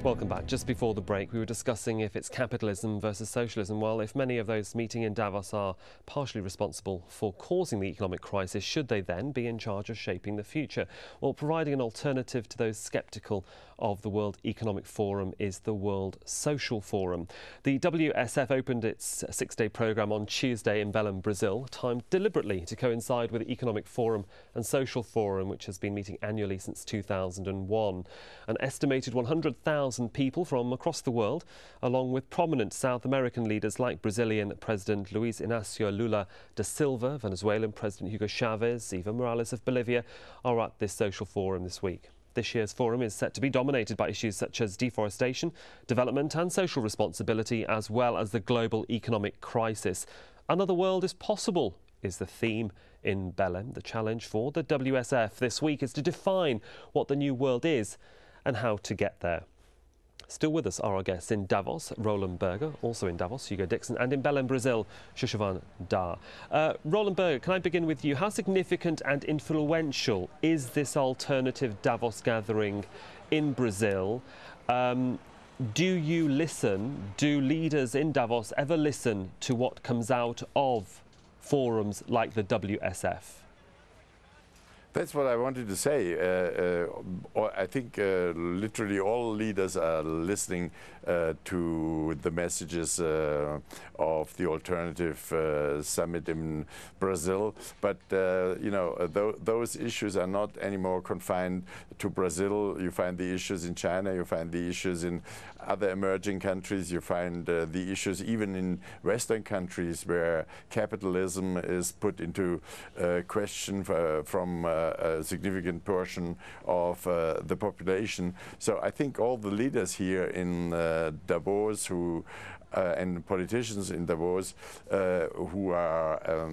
Welcome back. Just before the break, we were discussing if it's capitalism versus socialism. Well, if many of those meeting in Davos are partially responsible for causing the economic crisis, should they then be in charge of shaping the future? Well, providing an alternative to those sceptical of the World Economic Forum is the World Social Forum. The WSF opened its six-day programme on Tuesday in Belém, Brazil, timed deliberately to coincide with the Economic Forum and Social Forum, which has been meeting annually since 2001. An estimated 100,000 people from across the world, along with prominent South American leaders like Brazilian President Luiz Inácio Lula da Silva, Venezuelan President Hugo Chavez, Evo Morales of Bolivia, are at this social forum this week. This year's forum is set to be dominated by issues such as deforestation, development and social responsibility, as well as the global economic crisis. Another world is possible is the theme in Belém. The challenge for the WSF this week is to define what the new world is and how to get there. Still with us are our guests in Davos, Roland Berger, also in Davos, Hugo Dixon, and in Belém, Brazil, Shushavan Dar. Roland Berger, can I begin with you? How significant and influential is this alternative Davos gathering in Brazil? Do you listen? Do leaders in Davos ever listen to what comes out of forums like the WSF? That's what I wanted to say. I think literally all leaders are listening to the messages of the alternative summit in Brazil. But, you know, those issues are not anymore confined to Brazil. You find the issues in China, you find the issues in other emerging countries, you find the issues even in Western countries where capitalism is put into question from a significant portion of the population. So I think all the leaders here in Davos and politicians in Davos who are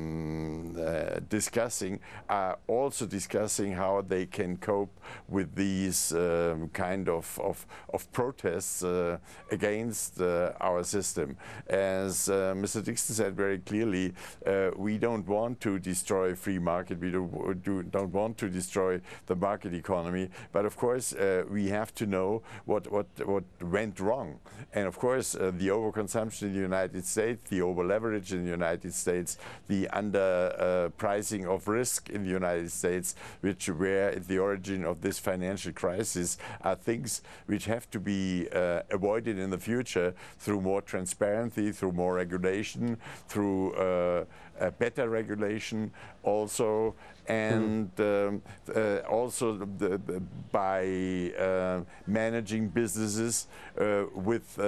discussing are also discussing how they can cope with these kind of protests against our system. As Mr. Dixon said very clearly, we don't want to destroy free market, we don't want to destroy the market economy, but of course we have to know what went wrong. And of course the overconsumption in the United States, the over-leverage in the United States, the under-pricing of risk in the United States, which were at the origin of this financial crisis, are things which have to be avoided in the future through more transparency, through more regulation, through better regulation also, and also by managing businesses with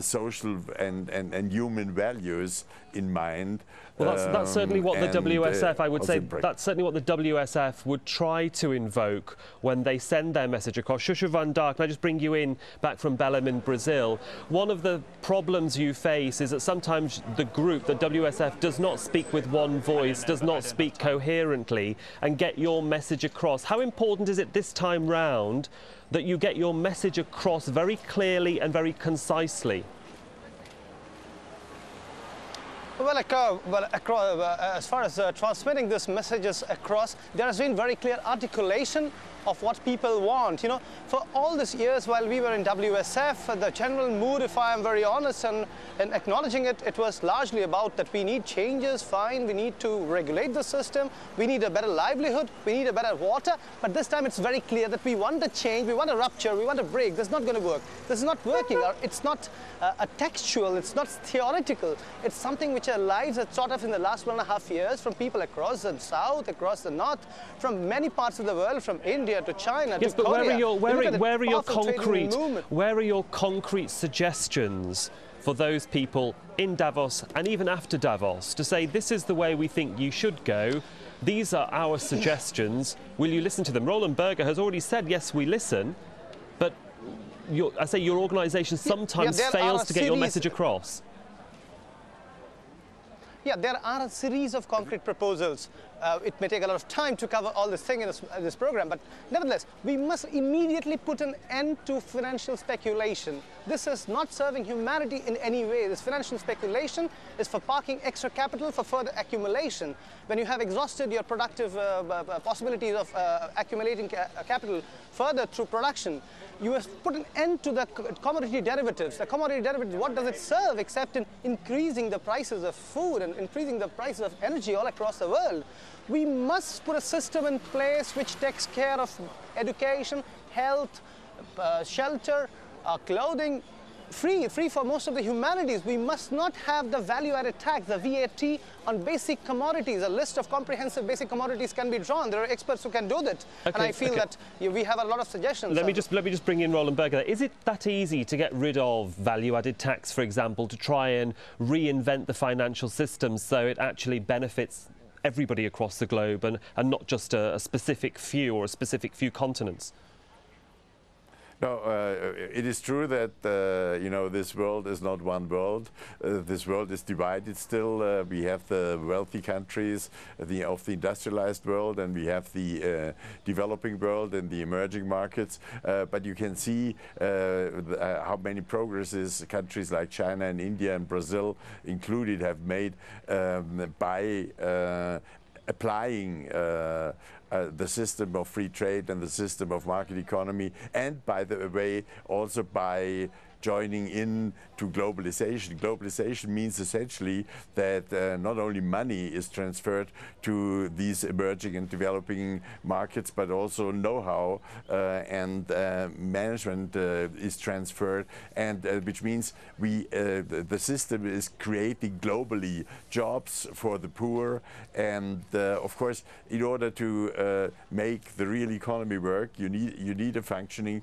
social and human values in mind. Well, that's certainly what the WSF, I would say, that's certainly what the WSF would try to invoke when they send their message across. Shushavan Dar, can I just bring you in back from Belém in Brazil? One of the problems you face is that sometimes the group, the WSF, does not speak with one voice, does not speak coherently and get your message across. How important is it this time round that you get your message across very clearly and very concisely? Well, as far as transmitting these messages across, there has been very clear articulation of what people want. You know, for all these years while we were in WSF, the general mood, if I am very honest and acknowledging it, it was largely about that we need changes, fine, we need to regulate the system, we need a better livelihood, we need a better water, but this time it's very clear that we want a change, we want a rupture, we want a break. This is not going to work. This is not working. It's not a textual, it's not theoretical. It's something which our lives have sort of in the last 1.5 years from people across the south, across the north, from many parts of the world, from India to China to Korea. Where are your concrete suggestions for those people in Davos and even after Davos to say this is the way we think you should go? These are our suggestions. Will you listen to them? Roland Berger has already said yes, we listen, but I say your organisation sometimes fails to get your message across. Yeah, there are a series of concrete proposals It may take a lot of time to cover all this thing in this program, but nevertheless, we must immediately put an end to financial speculation. This is not serving humanity in any way. This financial speculation is for parking extra capital for further accumulation. When you have exhausted your productive possibilities of accumulating capital further through production, you must put an end to the commodity derivatives. The commodity derivatives, what does it serve except in increasing the prices of food and increasing the prices of energy all across the world? We must put a system in place which takes care of education, health, shelter, clothing, free for most of the humanities. We must not have the value-added tax, the VAT, on basic commodities. A list of comprehensive basic commodities can be drawn. There are experts who can do that. Okay, and I feel that we have a lot of suggestions. Let me just bring in Roland Berger. Is it that easy to get rid of value-added tax, for example, to try and reinvent the financial system so it actually benefits everybody across the globe and not just a specific few or a specific few continents? No, it is true that you know, this world is not one world. This world is divided still. We have the wealthy countries of the industrialized world, and we have the developing world and the emerging markets. But you can see how many progresses countries like China and India and Brazil included have made by applying the system of free trade and the system of market economy, and by the way also by joining in to globalization. Globalization means essentially that not only money is transferred to these emerging and developing markets, but also know-how and management is transferred, and which means the system is creating globally jobs for the poor. And of course, in order to make the real economy work, you need a functioning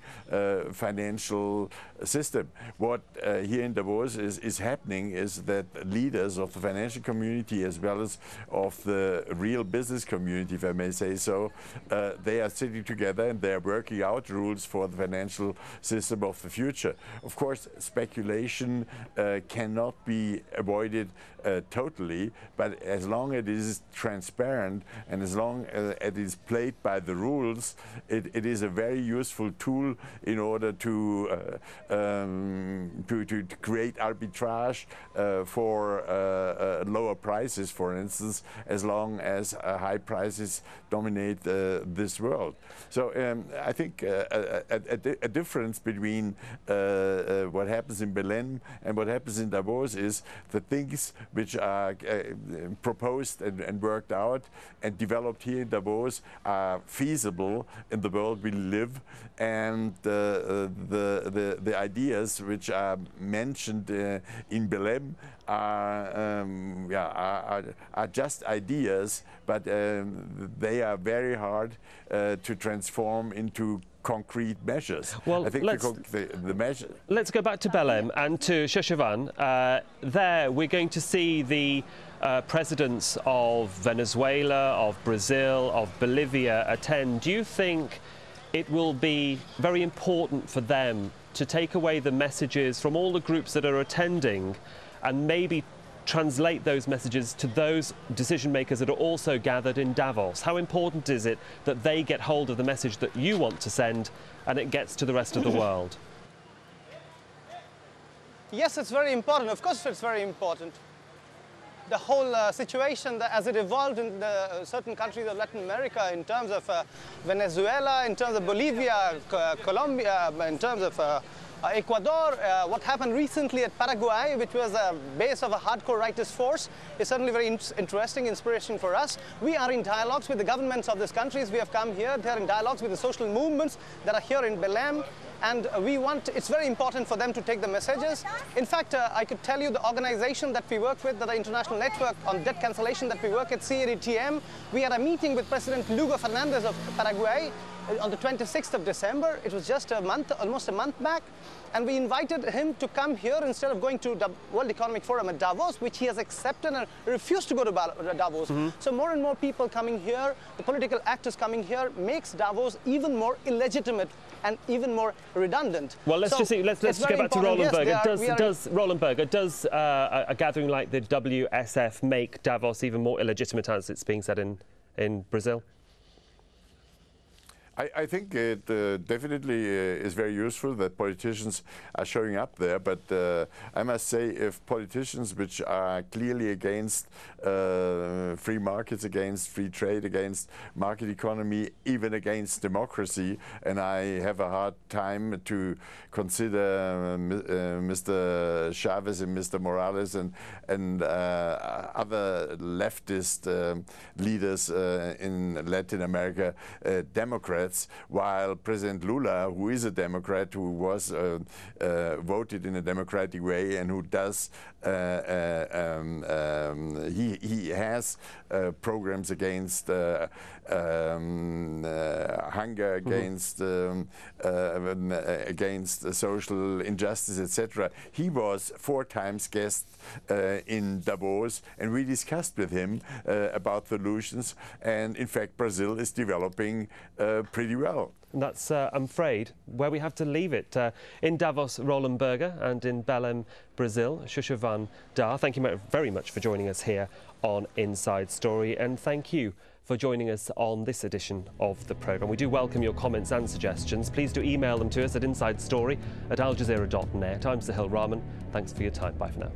financial system. What here in Davos is happening is that leaders of the financial community, as well as of the real business community, if I may say so, they are sitting together and they are working out rules for the financial system of the future. Of course, speculation cannot be avoided totally, but as long as it is transparent and as long as it is played by the rules, it is a very useful tool in order to create arbitrage for lower prices, for instance, as long as high prices dominate this world. So I think a difference between what happens in Berlin and what happens in Davos is the things which are proposed and worked out and developed here in Davos are feasible in the world we live, and the ideas which are mentioned in Belém are just ideas, but they are very hard to transform into concrete measures. Well, I think the measure. Let's go back to Belém and to Sheshavan. There we're going to see the presidents of Venezuela, of Brazil, of Bolivia attend. Do you think it will be very important for them to take away the messages from all the groups that are attending and maybe translate those messages to those decision makers that are also gathered in Davos? How important is it that they get hold of the message that you want to send and it gets to the rest of the world? Yes, it's very important. Of course it's very important. The whole situation as it evolved in certain countries of Latin America, in terms of Venezuela, in terms of Bolivia, Colombia, in terms of Ecuador, what happened recently at Paraguay, which was a base of a hardcore rightist force, is certainly very interesting, inspiration for us. We are in dialogues with the governments of these countries. We have come here, they're in dialogues with the social movements that are here in Belém. And it's very important for them to take the messages. In fact, I could tell you the organization that we work with, the International Network on Debt Cancellation that we work at, CADTM, we had a meeting with President Lugo Fernandez of Paraguay on the 26th of December. It was just almost a month back. And we invited him to come here instead of going to the World Economic Forum at Davos, which he has accepted and refused to go to Davos. So more and more people coming here, the political actors coming here, makes Davos even more illegitimate and even more redundant. Well, let's get back to Roland Berger. Roland Berger, does a gathering like the WSF make Davos even more illegitimate, as it's being said in in Brazil? I think it definitely is very useful that politicians are showing up there, but I must say, if politicians which are clearly against free markets, against free trade, against market economy, even against democracy, and I have a hard time to consider Mr. Chavez and Mr. Morales and other leftist leaders in Latin America Democrats, while President Lula, who is a Democrat, who was voted in a democratic way, and who does he has programs against hunger, against social injustice, etc. He was 4 times guest in Davos, and we discussed with him about solutions, and in fact Brazil is developing pretty well. And that's, I'm afraid, where we have to leave it. In Davos, Roland Berger, and in Belém, Brazil, Shusha van Daar. Thank you very much for joining us here on Inside Story, and thank you for joining us on this edition of the programme. We do welcome your comments and suggestions. Please do email them to us at insidestory@aljazeera.net. I'm Sahil Rahman. Thanks for your time. Bye for now.